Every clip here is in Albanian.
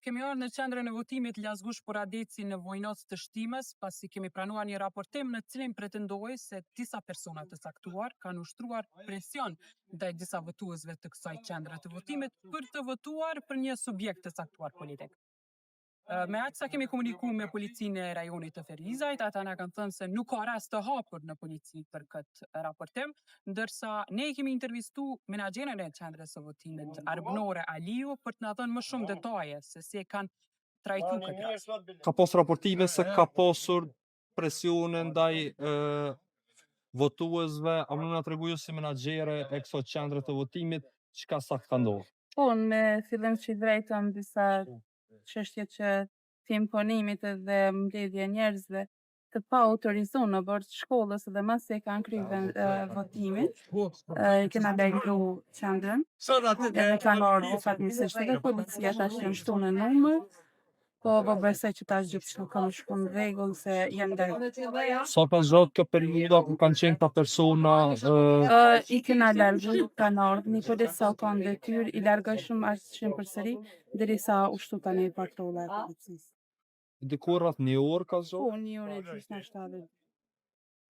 Kemi ardhur në qendrën e votimit Lazgush Poradeci në Vojnoc të Shtimës, pasi kemi pranuar një raportim në cilin pretendoi se disa persona të caktuar kanë ushtruar presion ndaj disa votuesve të kësaj qendre të votimit për të votuar për një subjekt të caktuar politik. Me aq sa kemi komunikuar me policinë e rajonit të Ferizajt, ata na kanë thënë se nuk ka rast të hapur në polici për këtë raportim, ndërsa ne kemi intervistuar menaxherin e qendrës së votimit Arbnore Aliu për të na dhënë më shumë detaje se si e kanë trajtuar këtë rast. Ka pas raportime se ka pasur presione ndaj votuesve, a më na tregu ju si menaxhere e kësaj qendre të votimit, çka saktë ka ndodhur? Unë me fillim që i drejtëm disa çështje që të imponimit edhe mbledhje njerëzve të pa autorizuar në bord të shkollës edhe mas se kanë kryer votimin, i kena lajmëru qendrën, edhe kanë ardhur fatmirësisht edhe policia tash janë shtuar në numër, po besoj që tash gjithçka ka shkuar në rregull se janë ndër. Sa ka zgjat kjo periudha ku kanë qenë këta persona I kena largu, kanë ardhur, një policia kanë detyrë, i largojshëm arshin përsëri, derisa u shtu tani patrolla e policisë. diku rreth një orë ka zgjat? Po, një orë e gjysmë na shtatë.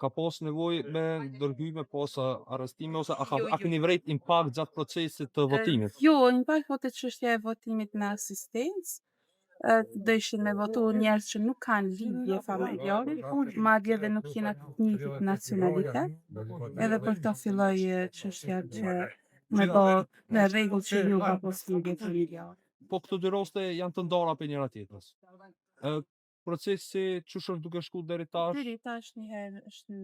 Ka pas nevojë me ndërhyjme pas arrestime ose a keni vrejt impakt gjatë procesit të votimit? Jo, impakt po të çështja e votimit me asistencë, do ishin me votu njerëz që nuk kanë lidhje familjare, madje edhe nuk janë të njëjtit nacionalitet. Edhe për këto filloi çështja që me bë në rregull që ju ka pas lidhje familjare. Po këto dy raste janë të ndara për njëra tjetrës. Procesi çush është duke shku deri tash? Deri tash një herë është në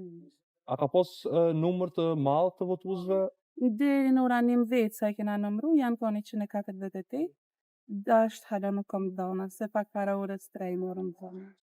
A ka pas numër të madh të votuesve? deri në ora 19 sa e kena numëruar janë konë 148. Dasht hala nuk kam dhëna, se pak para orës 3 morëm dhëna.